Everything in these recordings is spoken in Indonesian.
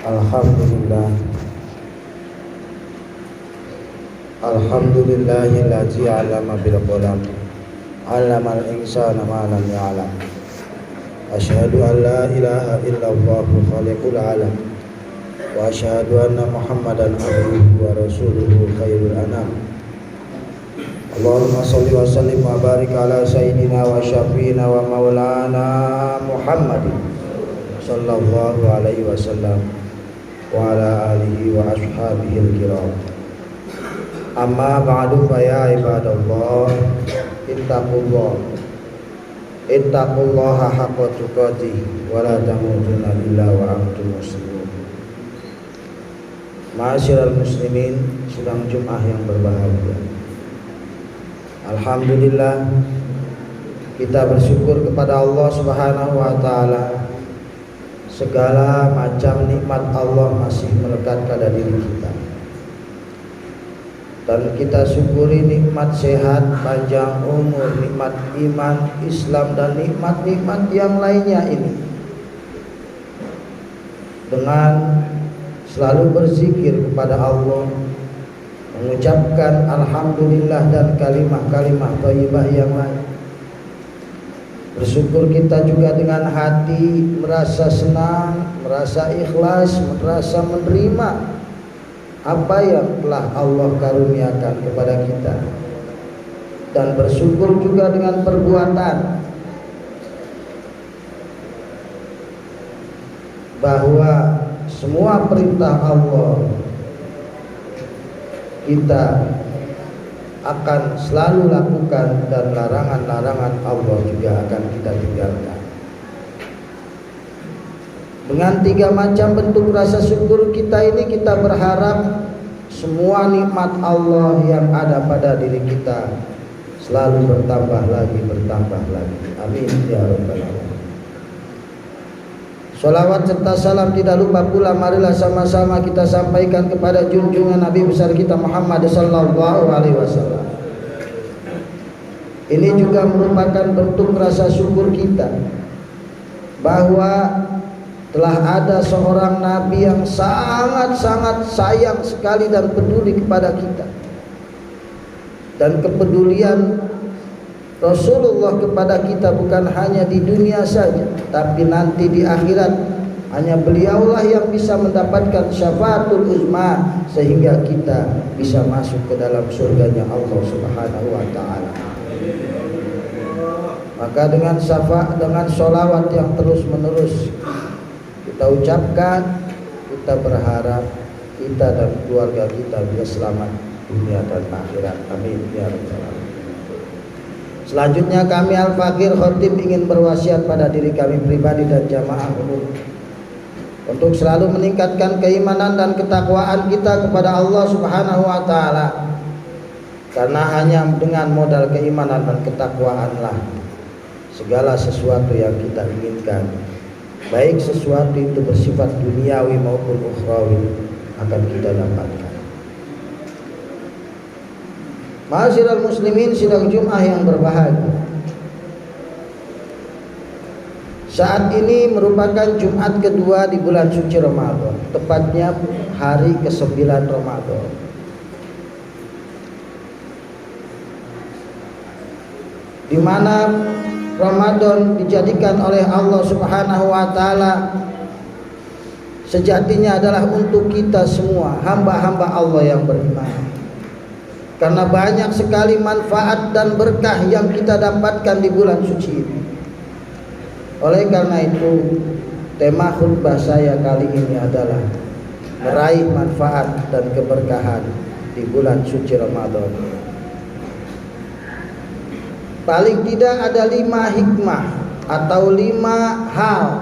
Alhamdulillah. Alhamdulillahillazi 'allama bil qalam 'allamal insana ma lam ya'lam. Asyhadu an la ilaha illallah khaliqul alam wa asyhadu anna Muhammadan abduhu wa rasuluhu khairul anam. Allahumma shalli wa sallim wa barik ala sayyidina wa syafiina wa maulana Muhammadin sallallahu alaihi wasallam wa ala alihi wa ashabihi al-kiram. Amma ba'du fa ya ibadallah ittaqullaha haqqa tuqatih wa la tamutunna illa wa antum muslimun. Ma'asyiral muslimin, sidang Jumat yang berbahagia. Alhamdulillah, kita bersyukur kepada Allah Subhanahu wa taala. Segala macam nikmat Allah masih melekat pada diri kita. Dan kita syukuri nikmat sehat, panjang umur, nikmat iman, Islam, dan nikmat-nikmat yang lainnya ini. Dengan selalu berzikir kepada Allah, mengucapkan alhamdulillah dan kalimah-kalimah thayyibah yang lain. Bersyukur kita juga dengan hati merasa senang, merasa ikhlas, merasa menerima apa yang telah Allah karuniakan kepada kita, dan bersyukur juga dengan perbuatan bahwa semua perintah Allah kita akan selalu lakukan, dan larangan-larangan Allah juga akan kita tinggalkan. Dengan 3 macam bentuk rasa syukur kita ini, kita berharap semua nikmat Allah yang ada pada diri kita selalu bertambah lagi. Amin ya rabbal alamin. Salawat serta salam tidak lupa pula marilah sama-sama kita sampaikan kepada junjungan Nabi besar kita Muhammad sallallahu alaihi wasallam. Ini juga merupakan bentuk rasa syukur kita bahwa telah ada seorang nabi yang sangat-sangat sayang sekali dan peduli kepada kita. Dan kepedulian Rasulullah kepada kita bukan hanya di dunia saja, tapi nanti di akhirat hanya beliaulah yang bisa mendapatkan syafaatul uzma, sehingga kita bisa masuk ke dalam surganya Allah Subhanahu wa taala. Maka dengan syafaat, dengan sholawat yang terus menerus kita ucapkan, kita berharap kita dan keluarga kita bisa selamat dunia dan akhirat. Amin ya rabbal alamin. Selanjutnya kami Al-Fakir Khotib ingin berwasiat pada diri kami pribadi dan jamaah umum untuk selalu meningkatkan keimanan dan ketakwaan kita kepada Allah Subhanahu wa taala. Karena hanya dengan modal keimanan dan ketakwaanlah segala sesuatu yang kita inginkan, baik sesuatu itu bersifat duniawi maupun ukhrawi, akan kita dapatkan. Ma'asyiral muslimin, sidang Jumat yang berbahagia. Saat ini merupakan Jumat kedua di bulan suci Ramadan, tepatnya hari ke-9 Ramadan. Di mana Ramadan dijadikan oleh Allah Subhanahu wa taala sejatinya adalah untuk kita semua, hamba-hamba Allah yang beriman. Karena banyak sekali manfaat dan berkah yang kita dapatkan di bulan suci ini. Oleh karena itu, tema khutbah saya kali ini adalah meraih manfaat dan keberkahan di bulan suci Ramadan. Paling tidak ada 5 hikmah atau 5 hal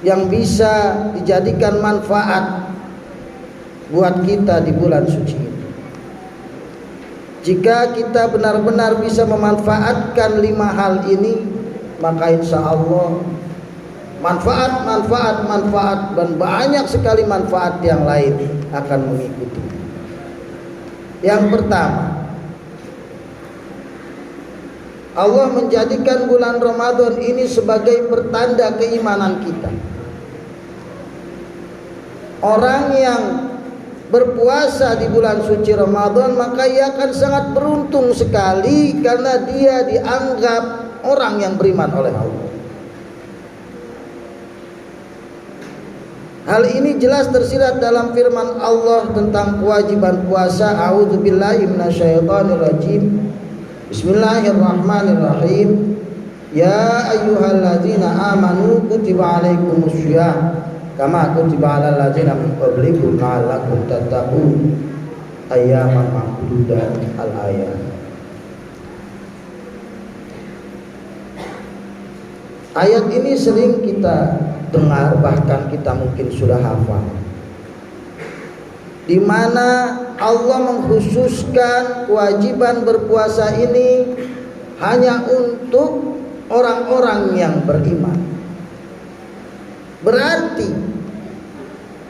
yang bisa dijadikan manfaat buat kita di bulan suci ini. Jika kita benar-benar bisa memanfaatkan 5 hal ini, maka insya Allah manfaat dan banyak sekali manfaat yang lain akan mengikuti. Yang pertama, Allah menjadikan bulan Ramadan ini sebagai pertanda keimanan kita. orang yang berpuasa di bulan suci Ramadan, maka ia akan sangat beruntung sekali karena dia dianggap orang yang beriman oleh Allah. Hal ini jelas tersirat dalam firman Allah tentang kewajiban puasa. A'udzubillahi minasyaitonirrajim. Bismillahirrahmanirrahim. Ya ayyuhalladzina amanu kutiba alaikumussyiyam kama kutiba alal ladzina min qablikum la'allakum tattaqun. Ayyaman ma'dudat al-ayat. Ayat ini sering kita dengar, bahkan kita mungkin sudah hafal, di mana Allah mengkhususkan kewajiban berpuasa ini hanya untuk orang-orang yang beriman. Berarti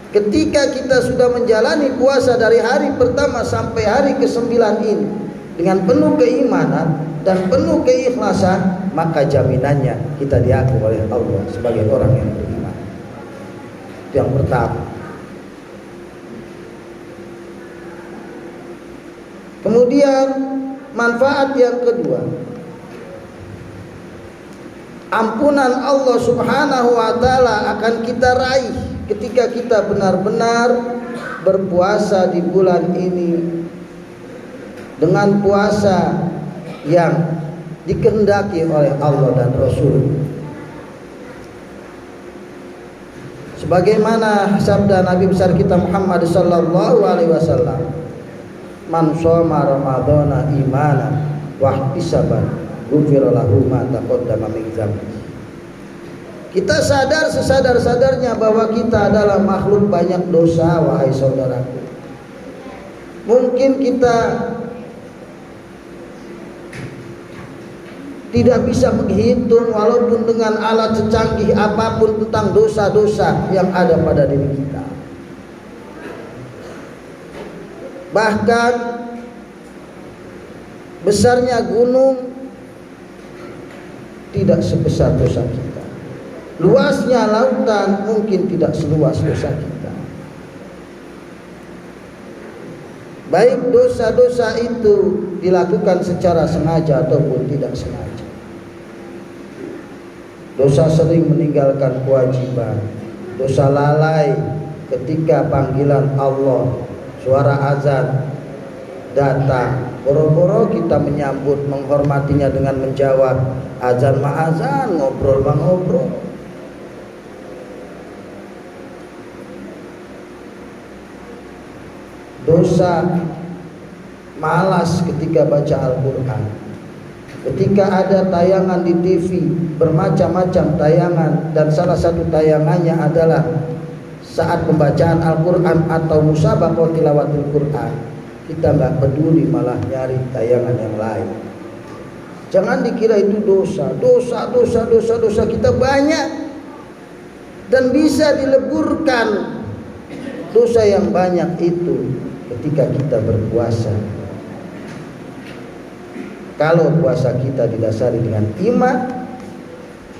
ketika kita sudah menjalani puasa dari hari pertama sampai hari ke-9 ini dengan penuh keimanan dan penuh keikhlasan, maka jaminannya kita diakui oleh Allah sebagai orang yang beriman. Itu yang pertama. Kemudian manfaat yang kedua, ampunan Allah Subhanahu wa taala akan kita raih ketika kita benar-benar berpuasa di bulan ini dengan puasa yang dikehendaki oleh Allah dan Rasul. Sebagaimana sabda Nabi besar kita Muhammad sallallahu alaihi wasallam, man shoma ramadhana imanan wa ihtisaban ghufira lahu ma taqaddama min dzambi. Kita sadar sesadar-sadarnya bahwa kita adalah makhluk banyak dosa, wahai saudaraku. Mungkin kita tidak bisa menghitung walaupun dengan alat secanggih apapun tentang dosa-dosa yang ada pada diri kita. Bahkan besarnya gunung tidak sebesar dosa kita. Luasnya lautan mungkin tidak seluas dosa kita. Baik dosa-dosa itu dilakukan secara sengaja ataupun tidak sengaja. Dosa sering meninggalkan kewajiban, dosa lalai ketika panggilan Allah, suara azan datang, boro-boro kita menyambut, menghormatinya dengan menjawab azan ma azan, ngobrol ma ngobrol. Dosa malas ketika baca Al-Quran. Ketika ada tayangan di TV, bermacam-macam tayangan, dan salah satu tayangannya adalah saat pembacaan Al-Quran atau musabaqah tilawatul Quran, kita nggak peduli, malah nyari tayangan yang lain. Jangan dikira itu dosa kita banyak dan bisa dileburkan dosa yang banyak itu ketika kita berpuasa. Kalau puasa kita didasari dengan iman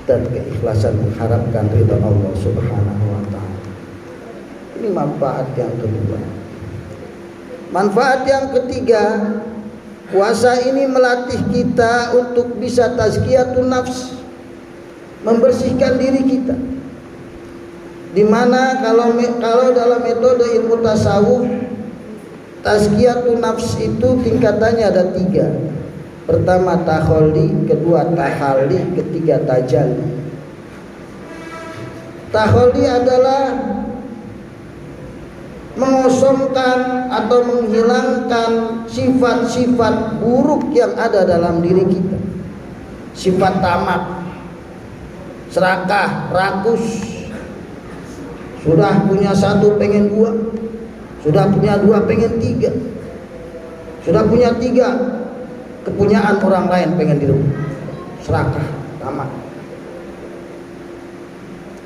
dan keikhlasan mengharapkan ridha Allah Subhanahu wa taala. Ini manfaat yang kedua. Manfaat yang ketiga, puasa ini melatih kita untuk bisa tazkiyatun nafs, membersihkan diri kita. Dimana kalau dalam metode ilmu tasawuf, tazkiyatun nafs itu tingkatannya ada 3. Pertama takhalli, kedua tahalli, ketiga tajalli. Takhalli adalah mengosongkan atau menghilangkan sifat-sifat buruk yang ada dalam diri kita. Sifat tamak, serakah, rakus. Sudah punya 1 pengen 2, sudah punya 2 pengen 3, sudah punya 3 kepunyaan orang lain pengen direbut. Serakah, tamak.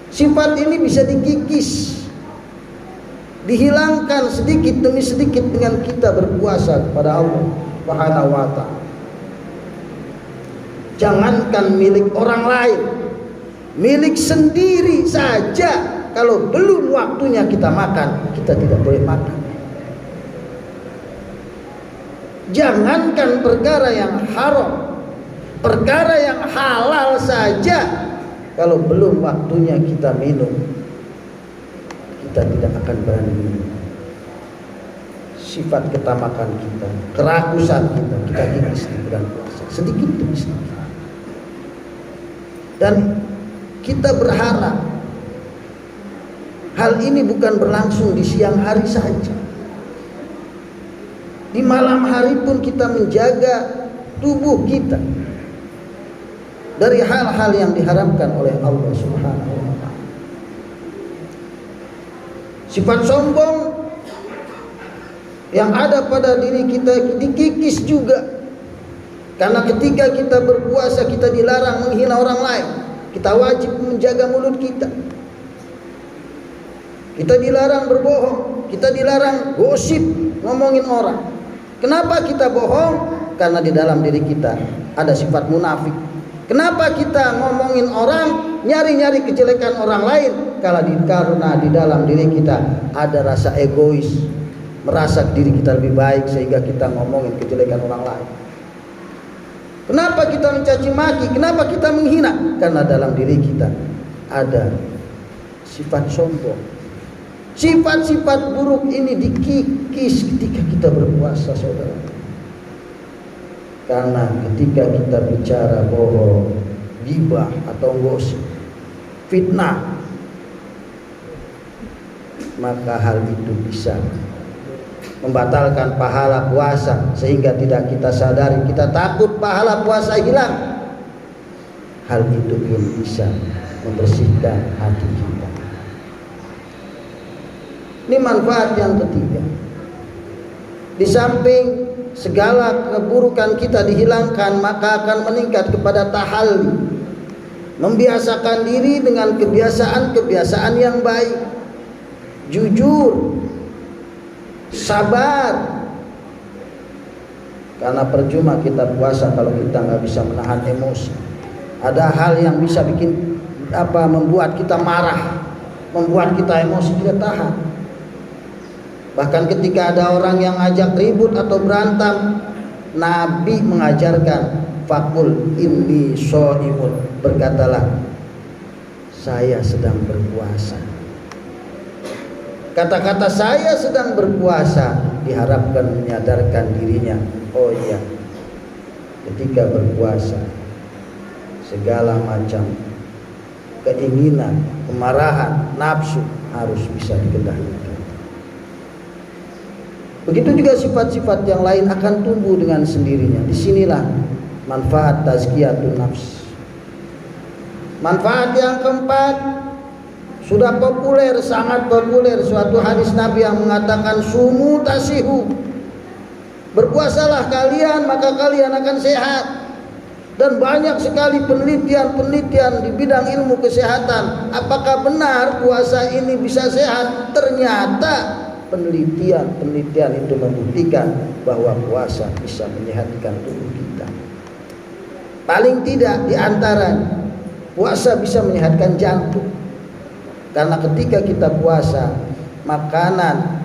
Sifat ini bisa dikikis, dihilangkan sedikit demi sedikit dengan kita berpuasa kepada Allah Subhanahu wa taala. Jangankan milik orang lain, milik sendiri saja kalau belum waktunya kita makan, kita tidak boleh makan. Jangankan perkara yang haram, perkara yang halal saja, kalau belum waktunya kita minum, kita tidak akan berani minum. Sifat ketamakan kita, kerakusan kita kikis di bulan puasa, sedikit demi sedikit. Dan kita berharap hal ini bukan berlangsung di siang hari saja. Di malam hari pun kita menjaga tubuh kita dari hal-hal yang diharamkan oleh Allah Subhanahu wa Ta'ala. Sifat sombong yang ada pada diri kita dikikis juga, karena ketika kita berpuasa kita dilarang menghina orang lain. Kita wajib menjaga mulut kita. Kita dilarang berbohong, kita dilarang gosip, ngomongin orang. Kenapa kita bohong? Karena di dalam diri kita ada sifat munafik. Kenapa kita ngomongin orang, nyari-nyari kejelekan orang lain? Karena di dalam diri kita ada rasa egois, merasa diri kita lebih baik sehingga kita ngomongin kejelekan orang lain. Kenapa kita mencaci maki? Kenapa kita menghina? Karena dalam diri kita ada sifat sombong. Sifat-sifat buruk ini dikikis ketika kita berpuasa, saudara. Karena ketika kita bicara bohong, ghibah atau gosip, fitnah, maka hal itu bisa membatalkan pahala puasa sehingga tidak kita sadari, kita takut pahala puasa hilang. Hal itu pun bisa membersihkan hati kita. Ini manfaat yang ketiga. Di samping segala keburukan kita dihilangkan, maka akan meningkat kepada tahalli, membiasakan diri dengan kebiasaan-kebiasaan yang baik, jujur, sabar. Karena percuma kita puasa kalau kita nggak bisa menahan emosi. Ada hal yang bisa membuat kita marah, membuat kita emosi tidak tahan. Bahkan ketika ada orang yang ngajak ribut atau berantem, Nabi mengajarkan, faqul inni shaimun, berkatalah saya sedang berpuasa. Kata-kata saya sedang berpuasa diharapkan menyadarkan dirinya, oh iya, ketika berpuasa segala macam keinginan, kemarahan, nafsu harus bisa dikendalikan. Begitu juga sifat-sifat yang lain akan tumbuh dengan sendirinya. Disinilah manfaat tazkiyatun nafs. Manfaat yang keempat, sudah populer, sangat populer, suatu hadis Nabi yang mengatakan sumu tasihu, berpuasalah kalian maka kalian akan sehat. Dan banyak sekali penelitian-penelitian di bidang ilmu kesehatan, apakah benar puasa ini bisa sehat? Ternyata penelitian itu membuktikan bahwa puasa bisa menyehatkan tubuh kita. Paling tidak di antaranya, puasa bisa menyehatkan jantung. Karena ketika kita puasa, makanan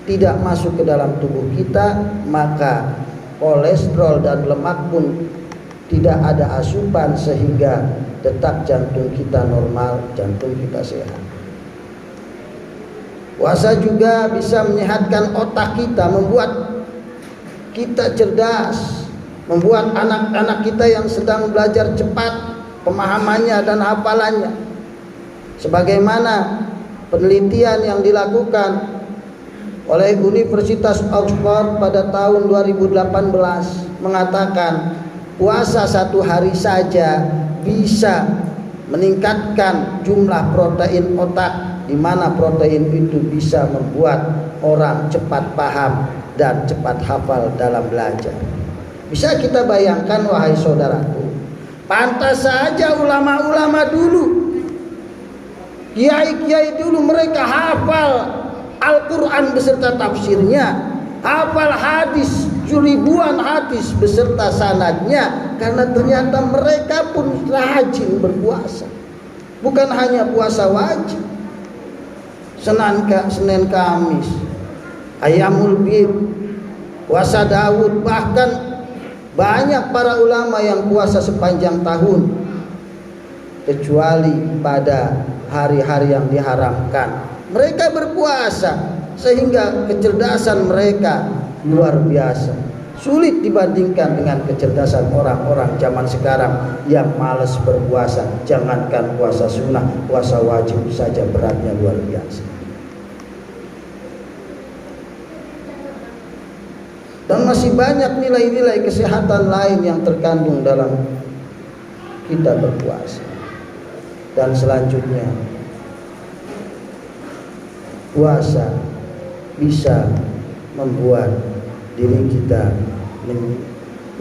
tidak masuk ke dalam tubuh kita, maka kolesterol dan lemak pun tidak ada asupan sehingga detak jantung kita normal, jantung kita sehat. Puasa juga bisa menyehatkan otak kita, membuat kita cerdas, membuat anak-anak kita yang sedang belajar cepat pemahamannya dan hafalannya. Sebagaimana penelitian yang dilakukan oleh Universitas Oxford pada tahun 2018 mengatakan puasa satu hari saja bisa meningkatkan jumlah protein otak, di mana protein itu bisa membuat orang cepat paham dan cepat hafal dalam belajar. Bisa kita bayangkan wahai saudaraku, pantas saja ulama-ulama dulu, kiai-kiai dulu, mereka hafal Al-Quran beserta tafsirnya, hafal hadis, ribuan hadis beserta sanadnya, karena ternyata mereka pun rajin berpuasa. Bukan hanya puasa wajib, Senin Kamis, Ayyamul Bid, puasa Daud, bahkan banyak para ulama yang puasa sepanjang tahun kecuali pada hari-hari yang diharamkan. Mereka berpuasa sehingga kecerdasan mereka luar biasa. Sulit dibandingkan dengan kecerdasan orang-orang zaman sekarang yang malas berpuasa. Jangankan puasa sunnah, puasa wajib saja beratnya luar biasa. Dan masih banyak nilai-nilai kesehatan lain yang terkandung dalam kita berpuasa. Dan selanjutnya, puasa bisa membuat diri kita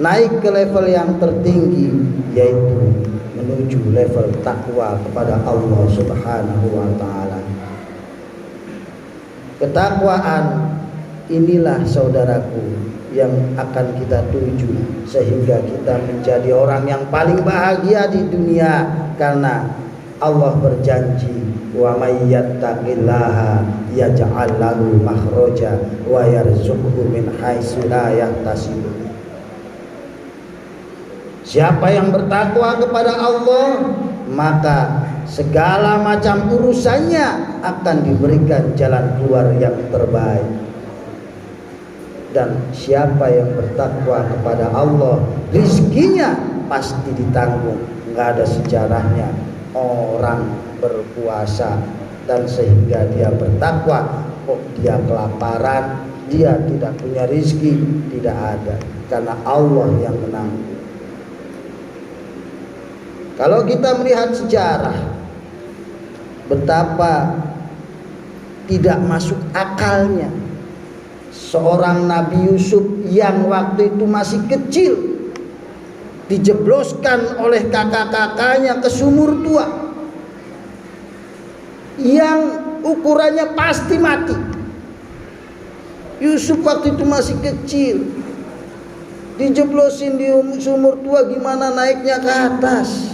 naik ke level yang tertinggi, yaitu menuju level takwa kepada Allah Subhanahu wa taala. Ketakwaan inilah saudaraku yang akan kita tuju sehingga kita menjadi orang yang paling bahagia di dunia, karena Allah berjanji, wa may yattaqillaha yaj'al lahu makhraja wa yarzuqhu min haitsu la yahtasib. Siapa yang bertakwa kepada Allah, maka segala macam urusannya akan diberikan jalan keluar yang terbaik. Dan siapa yang bertakwa kepada Allah, rizkinya pasti ditanggung. Enggak ada sejarahnya orang berpuasa dan sehingga dia bertakwa kok dia kelaparan, dia tidak punya rizki, tidak ada, karena Allah yang menanggung. Kalau kita melihat sejarah, betapa tidak masuk akalnya seorang Nabi Yusuf yang waktu itu masih kecil dijebloskan oleh kakak-kakaknya ke sumur tua yang ukurannya pasti mati. Yusuf waktu itu masih kecil, dijeblosin di sumur tua, gimana naiknya ke atas?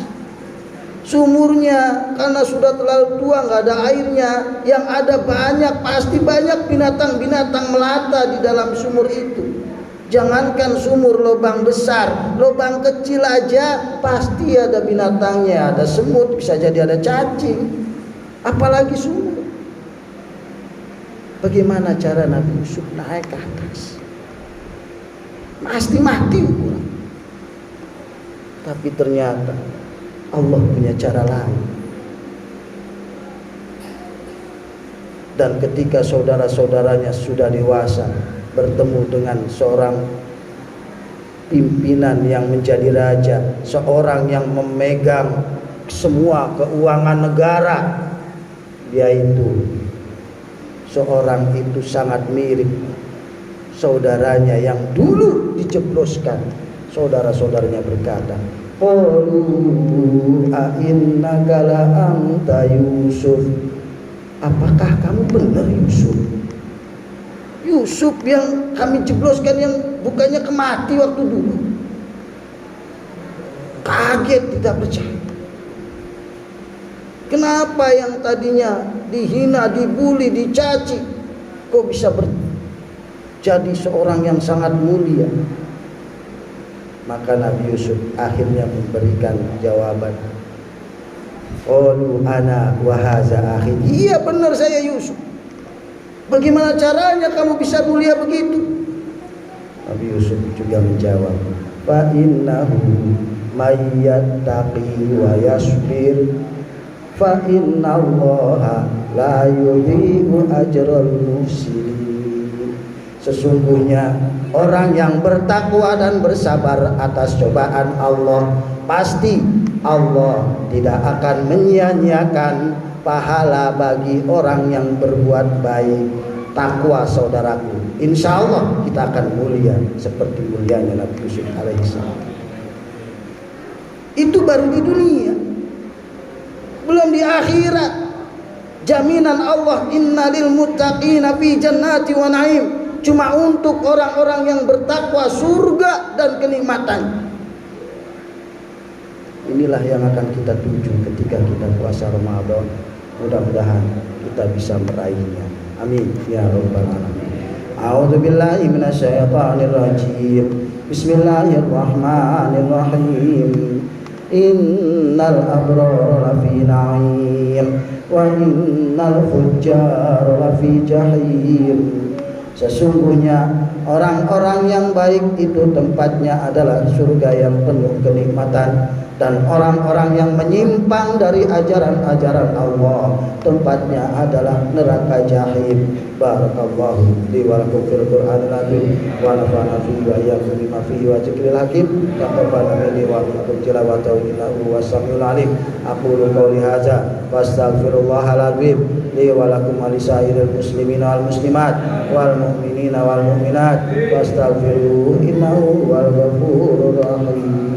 Sumurnya karena sudah terlalu tua, nggak ada airnya, yang ada pasti banyak binatang-binatang melata di dalam sumur itu. Jangankan sumur lubang besar, lubang kecil aja pasti ada binatangnya, ada semut, bisa jadi ada cacing, apalagi sumur. Bagaimana cara Nabi Yusuf naik ke atas? Pasti mati. Tapi ternyata Allah punya cara lain. Dan ketika saudara-saudaranya sudah dewasa, bertemu dengan seorang pimpinan yang menjadi raja, seorang yang memegang semua keuangan negara, yaitu seorang itu sangat mirip saudaranya yang dulu dijebloskan. Saudara-saudaranya berkata, qalu a innaka la anta Yusuf. Apakah kamu benar Yusuf? Yusuf yang kami jebloskan, yang bukannya kemati waktu dulu. Kaget, tidak percaya. Kenapa yang tadinya dihina, dibuli, dicaci, kok bisa jadi seorang yang sangat mulia? Maka Nabi Yusuf akhirnya memberikan jawaban, qalu ana wa haza akhi. Iya benar, saya Yusuf. Bagaimana caranya kamu bisa mulia begitu? Nabi Yusuf juga menjawab, fa innahu may yattaqi wa yasbir fa innallaha la yudhi'u ajral muhsinin. Sesungguhnya orang yang bertakwa dan bersabar atas cobaan Allah, pasti Allah tidak akan menyia-nyiakan pahala bagi orang yang berbuat baik. Takwa saudaraku, insya Allah kita akan mulia seperti mulianya Nabi Yusuf alaihissalam. Itu baru di dunia, belum di akhirat. Jaminan Allah, innalil muttaqina fi jannati wa na'im, cuma untuk orang-orang yang bertakwa, surga dan kenikmatan. inilah yang akan kita tuju ketika kita puasa Ramadan. Mudah-mudahan kita bisa meraihnya. Amin ya rabbal alamin. A'udzubillahi minasyaitonir rajim. Bismillahirrahmanirrahim. Innal abrara lafi na'im wa innal fujjara lafi jahim. Sesungguhnya orang-orang yang baik itu tempatnya adalah surga yang penuh kenikmatan, dan orang-orang yang menyimpang dari ajaran-ajaran Allah tempatnya adalah neraka jahim. Barakallahu li wa lakum fil Qur'anil azim wa nafa'ana fihi wa iyyakum bima fihi wa dzikril hakim. Taqabbal minni wa minkum tilawatahu innahu was-sami'ul 'alim. Aqulu qouli hadza wa astaghfirullahal azim li wa lakum wa lisairil muslimina wal muslimat wal mu'minina wal mu'minat wastaghfiruhu innahu wal ghafurur rahim.